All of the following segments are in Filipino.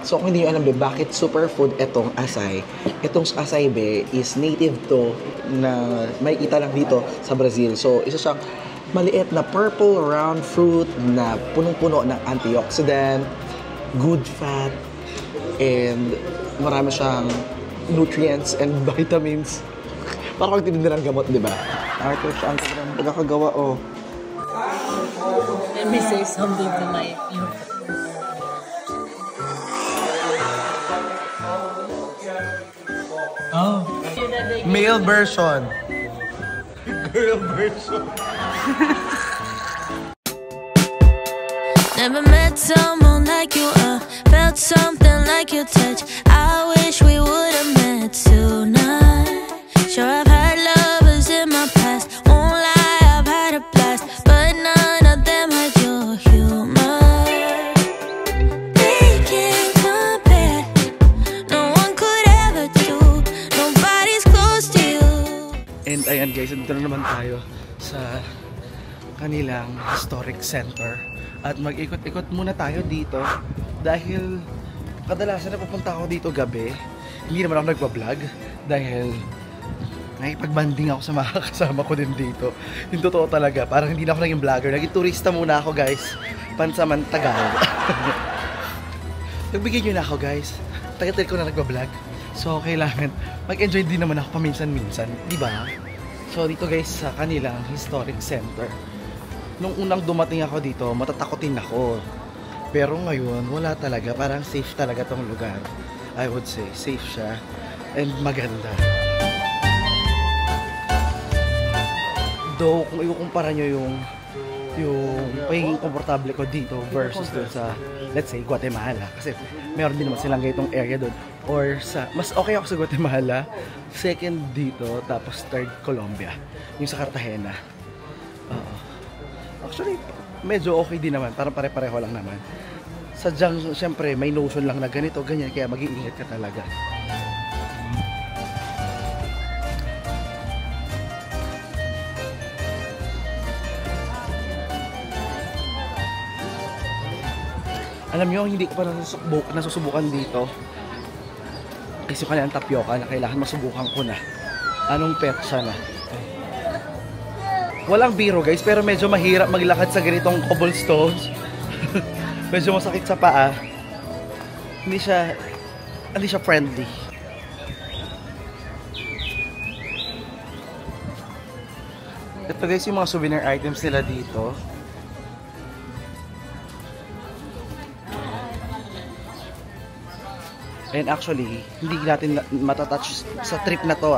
So kung hindi nyo alam be, bakit superfood itong asay? Itong asay be is native to na may kita lang dito sa Brazil. So isa siyang maliit na purple round fruit na punong-puno ng antioxidant, good fat, and marami siyang nutrients and vitamins. Parang magtitinda ng gamot, di ba? Arthur siya ang pagkakagawa, oh. Let me say something to my viewers. Oh. Male version. Girl version. Never met someone like you, felt something like your touch. I wish we would have met tonight. Sure, I've had lovers in my past, won't lie, I've had a blast, but none of them had your humor. They can't compare, no one could ever do, nobody's close to you. And ayan guys, dito na naman tayo sa kanilang historic center. At mag-ikot-ikot muna tayo dito dahil kadalasan na pupunta ako dito gabi. Hindi naman ako nagpa-vlog dahil nakipag-banding ako sa mga kasama ko din dito. Yung totoo talaga, parang hindi na ako naging vlogger. Naging turista muna ako guys, pansamantagal. Nagbigay nyo na ako guys, tagal-tagal ko na nagpa-vlog. So kailangan mag-enjoy din naman ako paminsan-minsan, di ba? So dito guys sa kanilang historic center. Nung unang dumating ako dito, matatakotin ako. Pero ngayon, wala talaga. Parang safe talaga tong lugar. I would say, safe siya. And maganda. Though, kung ikukumpara nyo yung pagiging komportable ko dito versus dun sa, let's say, Guatemala. Kasi meron din naman silang ganitong area dun. Or sa, mas okay ako sa Guatemala. Second dito, tapos third Colombia. Yung sa Cartagena. Actually, medyo okay din naman. Parang pare-pareho lang naman. Sadyang, syempre, may notion lang na ganito, ganyan. Kaya mag-iingat ka talaga. Alam nyo, hindi ko pa nasusubukan dito. Kasi pala ang tapioca na kailangan masubukan ko na. Anong petsa na? Walang biro guys, pero medyo mahirap maglakad sa ganitong cobblestones. Medyo masakit sa paa. Hindi siya friendly. Ito guys yung mga souvenir items nila dito. And actually, hindi natin matatouch sa trip na to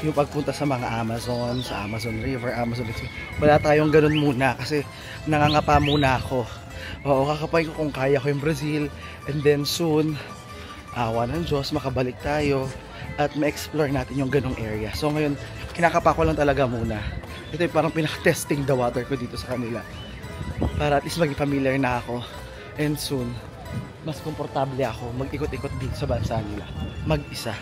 yung pagpunta sa mga Amazon, sa Amazon River, Amazon River. Wala tayong ganun muna kasi nangangapa muna ako. Oo, kakapain ko kung kaya ko yung Brazil. And then soon, awa ng Diyos, makabalik tayo at ma-explore natin yung ganung area. So ngayon, kinakapa ko lang talaga muna. Ito yung parang pinaka-testing the water ko dito sa kanila. Para at least maging familiar na ako. And soon, mas komportable ako mag-ikot-ikot dito sa bansa nila. Mag-isa.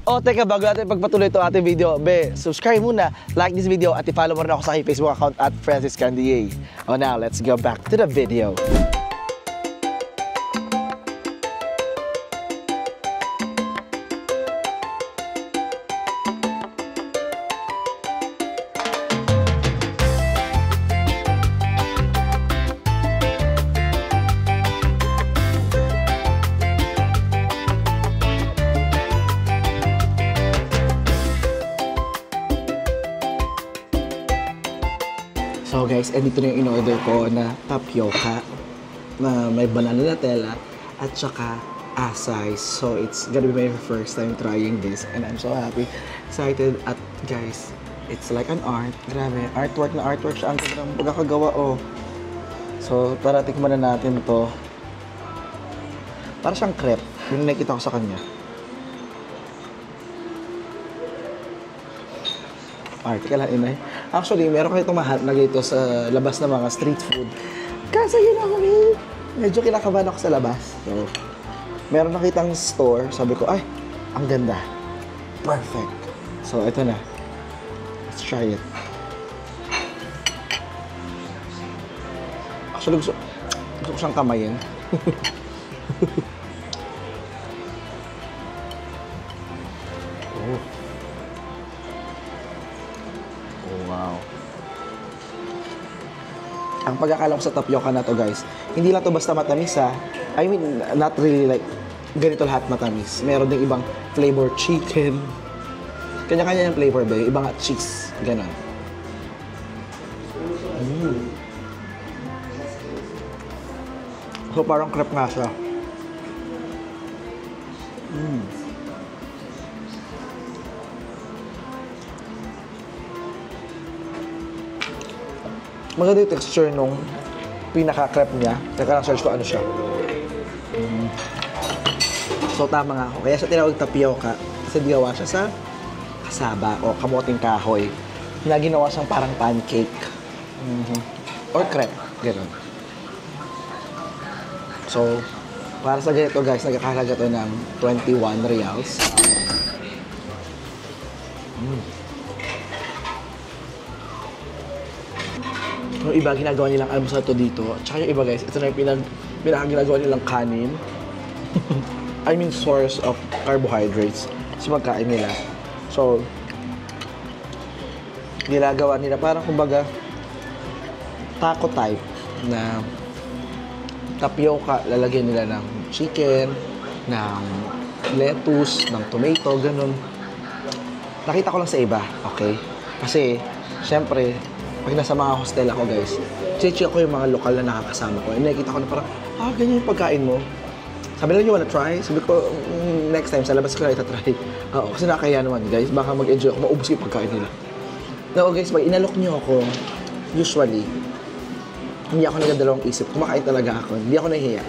O, teka, bago natin pagpatuloy itong ating video, subscribe muna, like this video, at i-follow mo rin ako sa aking Facebook account at Francis Candier. Oh, now, let's go back to the video. So guys, dito na yung in-order ko na tapioca na may banana Nutella at saka asay. So it's gonna be my first time trying this and I'm so happy, excited. At guys, it's like an art. Grabe, artwork na artwork siya. Ang ganda ng pagkakagawa, oh. So tara, tikman na natin to. Para siyang crepe, yung nakikita ko sa kanya. Teka lang, inay. Actually, meron kayo itong mahatlagay ito sa labas ng mga street food. Kasi yun ako, medyo kinakabahan ako sa labas. So, meron nakitang store. Sabi ko, ay, ang ganda. Perfect. So, ito na. Let's try it. Actually, gusto ko siyang kamayin. ang pagkakala ko sa tapioca na to guys, hindi lang to basta matamis ha. I mean, not really like ganito lahat matamis. Meron ding ibang flavor chicken. Kanya-kanya yung flavor ba? Ibang cheese. Ganon. So parang crepe nga siya. Maganda yung texture nung pinaka-crepe niya. Teka lang, search ko ano siya. So tama nga ako. Kaya siya tinawag tapioca. Kasi ginawa siya sa kasaba o kamoting kahoy. Na ginawa siyang parang pancake. Or crepe. Ganun. So, para sa ganito guys, nagkakahalaga to ng 21 reals. Yung iba, ginagawa nilang almusal to dito. Tsaka yung iba guys, ito na yung pinaka-ginagawa nilang kanin. I mean, source of carbohydrates sa pagkain nila. So, ginagawa nila parang kumbaga taco type na tapioca, lalagyan nila ng chicken, ng lettuce, ng tomato, ganun. Nakita ko lang sa iba, okay? Kasi, syempre, pag nasa mga hostel ako guys, check ko yung mga lokal na nakakasama ko. And nakikita ko na parang, ganyan yung pagkain mo. Sabi nila, you wanna try? Sabi ko, next time, sa labas ko na itatry. Oo, kasi nakakaya naman guys, baka mag-enjoy ako, maubos yung pagkain nila. No guys, pag inalok nyo ako, usually, hindi ako nagdadalawang isip. Kumakain talaga ako. Hindi ako nahihiya.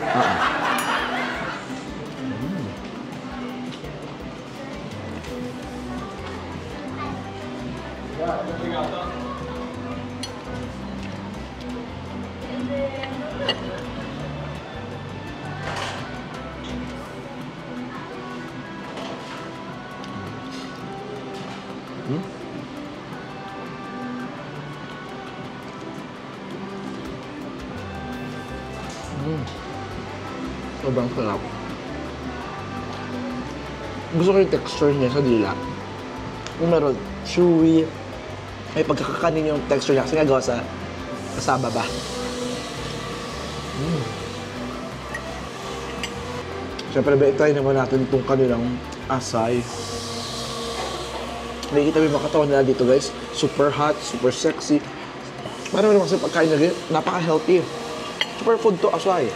Sobrang sarap. Gusto ko yung texture niya sa dila. Yung meron chewy. May pagkakakanin yung texture niya kasi nagawa sa kasaba ba. Siyempre, try naman natin itong kanilang asay. Nakikita mo yung makatawan nila dito guys. Super hot, super sexy. Parang naman kasi pagkain nila, napaka-healthy. Superfood to asay.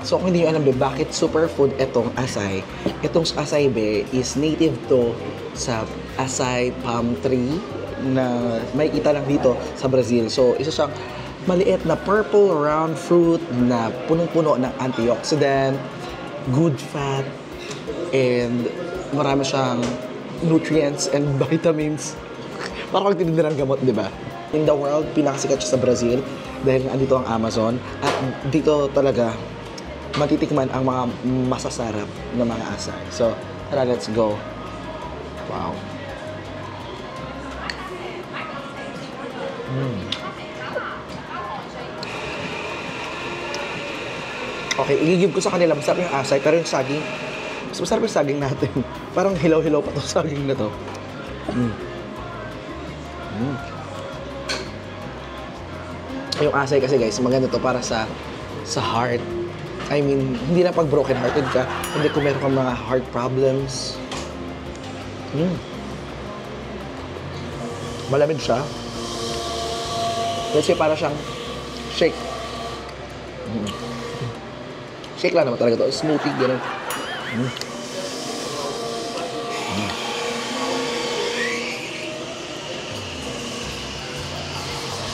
So kung hindi nyo alam bakit superfood itong asay, itong asay be is native to sa asay palm tree na makikita lang dito sa Brazil. So isa siyang maliit na purple round fruit na punong-puno ng antioxidant, good fat, and marami siyang nutrients and vitamins. Parang magtitinda ng gamot, di ba? In the world, pinakasikat siya sa Brazil dahil andito ang Amazon at dito talaga matitikman ang mga masasarap na mga asay. So, tara, let's go. Wow. Okay, i-give ko sa kanila. Masarap yung asay, pero yung saging, mas masarap yung saging natin. Parang hilaw-hilaw pa itong saging na to. Yung asay kasi guys, maganda to para sa heart. I mean, hindi na pag broken-hearted ka, hindi kung meron kang mga heart problems. Malamig siya. Let's say, para siyang shake. Shake lang naman talaga to. Smoothie, gano'n.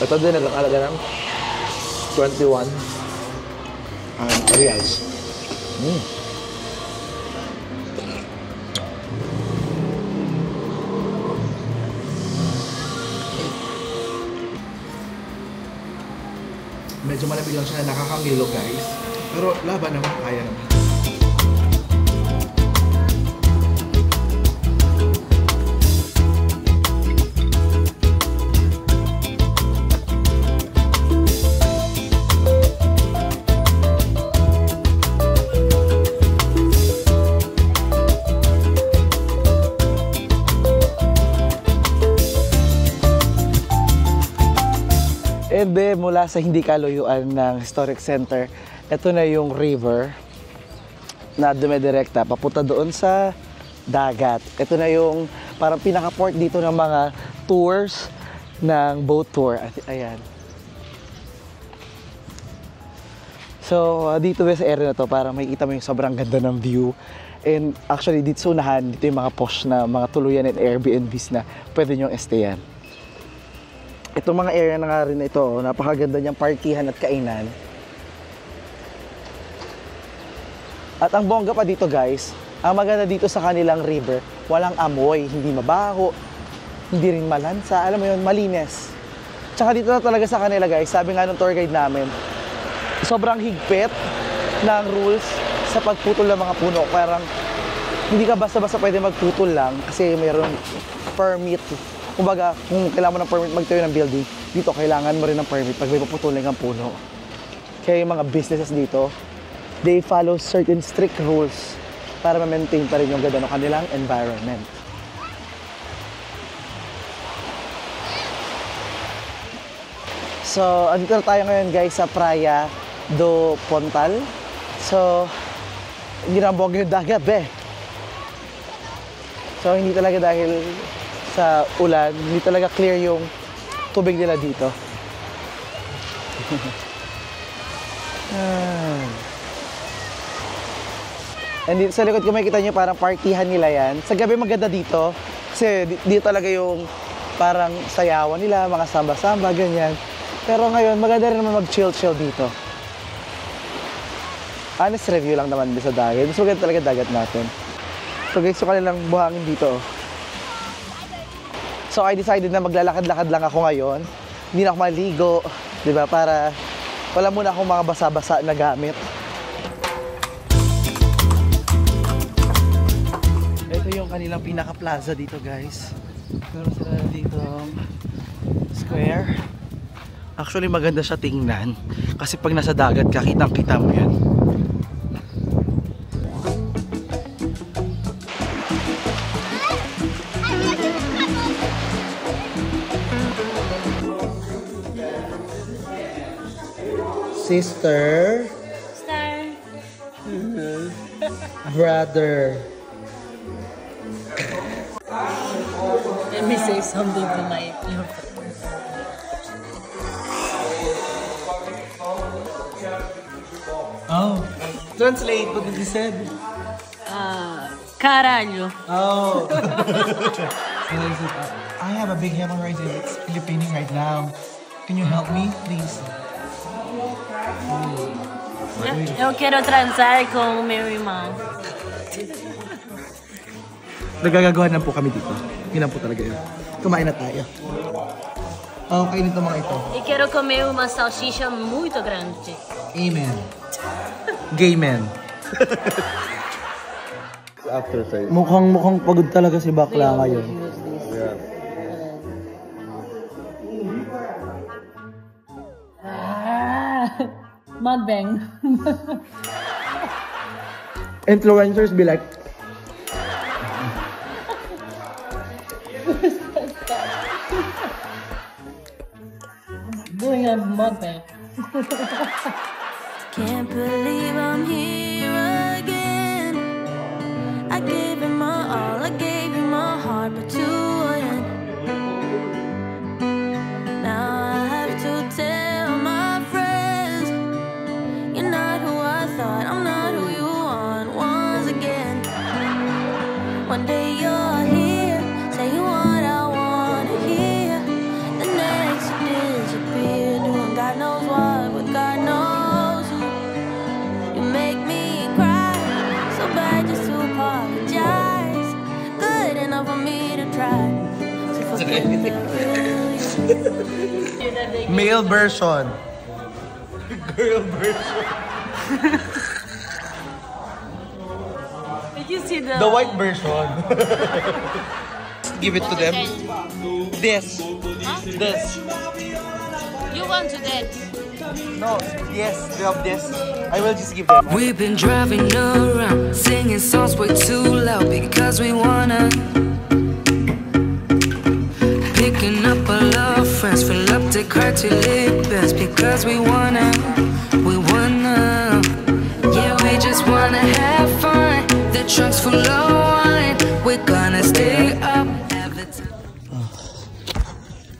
Ito din, nagkakalaga ng 21 reals. Medyo malamig lang siya, nakakangilo guys. Pero laban naman, kaya naman. And then, mula sa hindi kalayuan ng historic center, ito na yung river na dumidirekta papunta doon sa dagat. Ito na yung parang pinaka-port dito ng mga tours ng boat tour. Ayan. So, dito sa area na to, parang makikita mo yung sobrang ganda ng view. And actually, dito sa unahan, dito yung mga posh na mga tuluyan and Airbnbs na pwede nyong estayan. Itong mga area na nga rin ito, napakaganda niyang parkihan at kainan. At ang bongga pa dito guys, ang maganda dito sa kanilang river, walang amoy, hindi mabaho, hindi rin malansa, alam mo yun, malinis. Tsaka dito na talaga sa kanila guys, sabi nga ng tour guide namin, sobrang higpit ng rules sa pagputol ng mga puno. Parang hindi ka basta-basta pwede magputol lang kasi mayroong permit. Kumbaga, kung kailangan mo ng permit magtayo ng building, dito kailangan mo rin ng permit pag may paputulin kang puno. Kaya yung mga businesses dito, they follow certain strict rules para ma-maintain pa rin yung ganda ng kanilang environment. So, andito na tayo ngayon guys sa Praia do Pontal. So, hindi na bongga yung dagat, be. So, hindi talaga dahil sa ulan, hindi talaga clear yung tubig nila dito. And dito sa likod ko makikita nyo parang partihan nila yan. Sa gabi maganda dito kasi dito talaga yung parang sayawan nila, mga samba-samba, ganyan. Pero ngayon maganda rin naman mag-chill-chill dito. Honest review lang naman sa dagat. Mas maganda talaga dagat natin. So guys, yung kanilang buhangin dito. So I decided na maglalakad-lakad lang ako ngayon. Hindi na ako maligo, di ba? Para wala muna akong mga basa-basa na gamit. Ito yung kanilang pinaka-plaza dito guys. Meron sila dito square. Actually maganda siya tingnan. Kasi pag nasa dagat ka, kitang-kita mo yan. Sister. Brother. Let me say something to my friend. Oh. Translate what you said. Caralho. Oh. I have a big hemorrhoid and it's Filipino right now. Can you help me, please? Eu quero transar com o meu irmão. Nagagagawa na po kami dito. Yun lang po talaga yun. Kumain na tayo. Okay nito mga ito. E quero comer uma salsicha muito grande. Amen. Gay man. After taste. Mukhang pagod talaga si bakla ngayon. Yeah. Mukbang. Influencers be like, Doing a mukbang. Can't believe I'm here again. I gave him my all, I gave him my heart, but you wouldn't. Now I have to tell my friends, you're not who I thought, I'm not who you want once again. One day you're here, saying what I wanna hear. The next you disappear, doing God knows what with God knows who. You make me cry, so bad just to apologize. Good enough for me to try. So forget the real you. male version. Girl version. Did you see the... The white version. Give it to them. This. This. You want to that? No, yes, they have this. I will just give them. We've been driving around, singing songs way too loud because we wanna. Picking up our love friends. glass fill up to cry till it best because we wanna. Yeah, we just wanna have fun. The trunk's full of wine. We're gonna stay up.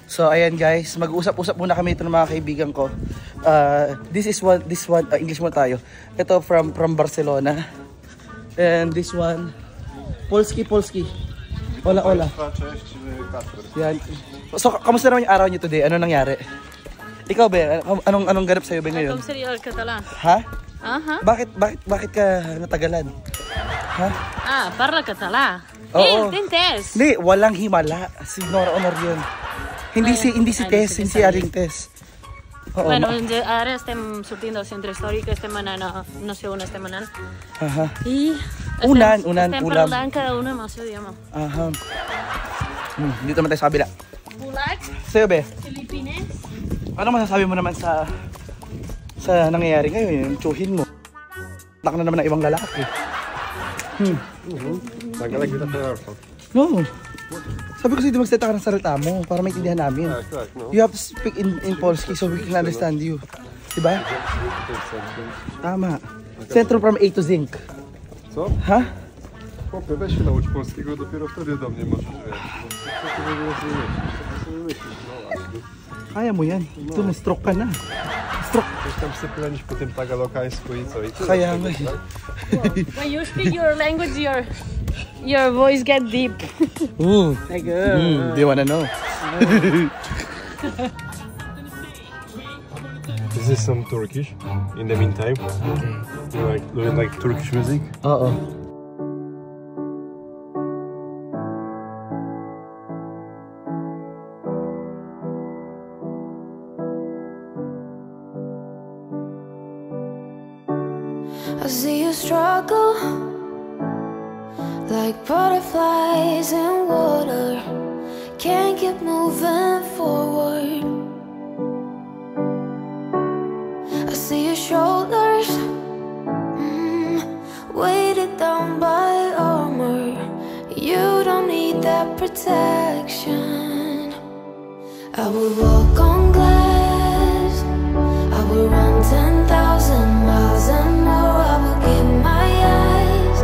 So ayan guys, mag-usap-usap muna kami ito ng mga kaibigan ko. This one, English mo tayo. Ito from Barcelona. And this one, Polski. Hola. Yan. So, kamusta naman yung araw niyo today? Ano nangyari? Ikaw ba? Anong ganap sa'yo ba ngayon? Ha? Bakit ka natagalan? Ha? Parla català. Oo. Tess. Hindi, walang himala. Si Nora Honor yun. Hindi si Tess, hindi si Aling Tess. Oo, Bueno, ara estem sortint del centre històric, estem anant a no sé on estem anant. I estem parlant cada una amb el seu idioma. Dito naman tayo sa kabila. Bulag, Sa'yo, be? Filipines. Ano masasabi mo naman sa nangyayari ngayon, yung tsuhin mo? Tak na naman ng ibang lalaki. No. Sabi ko sa'yo, di magsalita ka ng salita mo para maintindihan namin. You have to speak in Polski so we can understand you. Diba? Tama. Centrum from A to Zinc. Co? Ha? Chłopie, weź się naucz polskiego, dopiero wtedy do mnie możesz Kaya mo yan. Ito, na-stroke ka na. Stroke. Coś tam syplenić po tym tagalokańsku i co? I tyle. Kaya nga. When you speak your language, your voice get deep. Like, Do you wanna know? This is some Turkish in the meantime. Do you like Turkish music? Oo. I see you struggle like butterflies in water, can't keep moving forward. I see your shoulders weighted down by armor. You don't need that protection. I would walk on glass, I would run 10,000 miles and more. I would give my eyes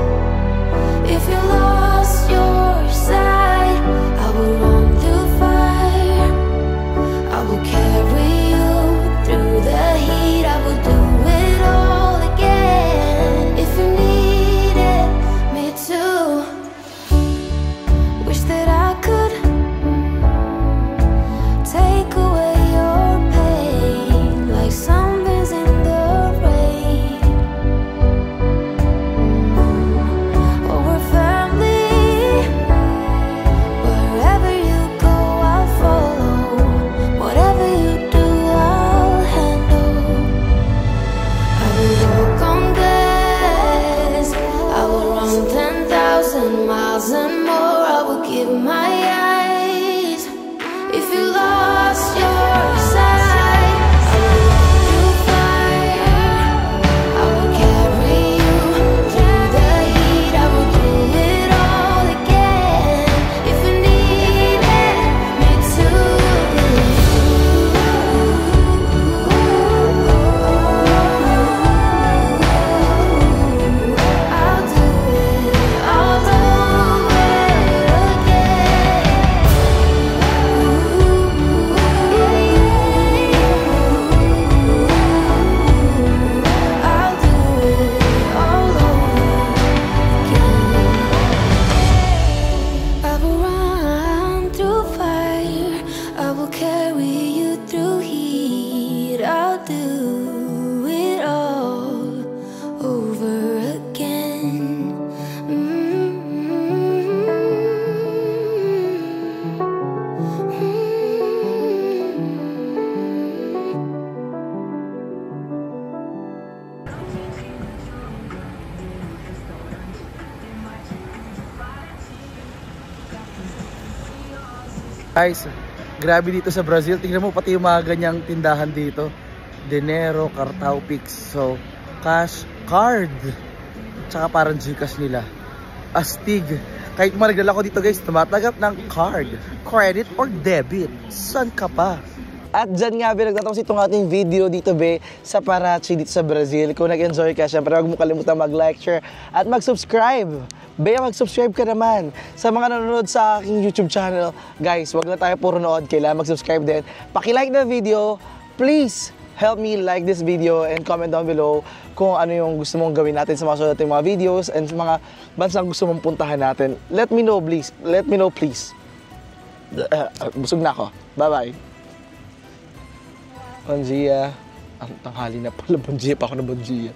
if you lost your sight. I would run through fire, I would carry you through the heat. I would do it all again if you needed me to. Wish that I could take away your pain like sunbeams in the rain. Oh, we're family. Wherever you go, I'll follow. Whatever you do, I'll handle. I will walk on glass, I will run 10,000 miles and more. I will give my eyes if you lost your sight. I will run through fire, I will carry you through the heat. I will do it all again if you needed me to. I'll do it all over again. I'll do it all over again. I will run through fire, I will carry you through heat. I'll do it all over again. Guys, grabe dito sa Brazil. Tingnan mo pati yung mga ganyang tindahan dito. Dinero, Cartão Pix. So, cash, card. Tsaka parang Gcash nila. Astig. Kahit mga naglalako dito guys, tumatanggap ng card, credit or debit. Saan ka pa? At dyan nga, be, nagtatapos itong ating video dito, be, sa Parachi dito sa Brazil. Kung nag-enjoy ka, syempre, huwag mo kalimutan mag-like, share, at mag-subscribe. Be, mag-subscribe ka naman. Sa mga nanonood sa aking YouTube channel, guys, wag na tayo puro nood. Kailangan mag-subscribe din. Paki-like na video. Please, help me like this video and comment down below kung ano yung gusto mong gawin natin sa mga susunod nating mga videos and sa mga bansang gusto mong puntahan natin. Let me know, please. Let me know, please. Busog na ako. Bye-bye. Bonjia. Ang tanghali na pala. Bonjia pa ako na bonjia.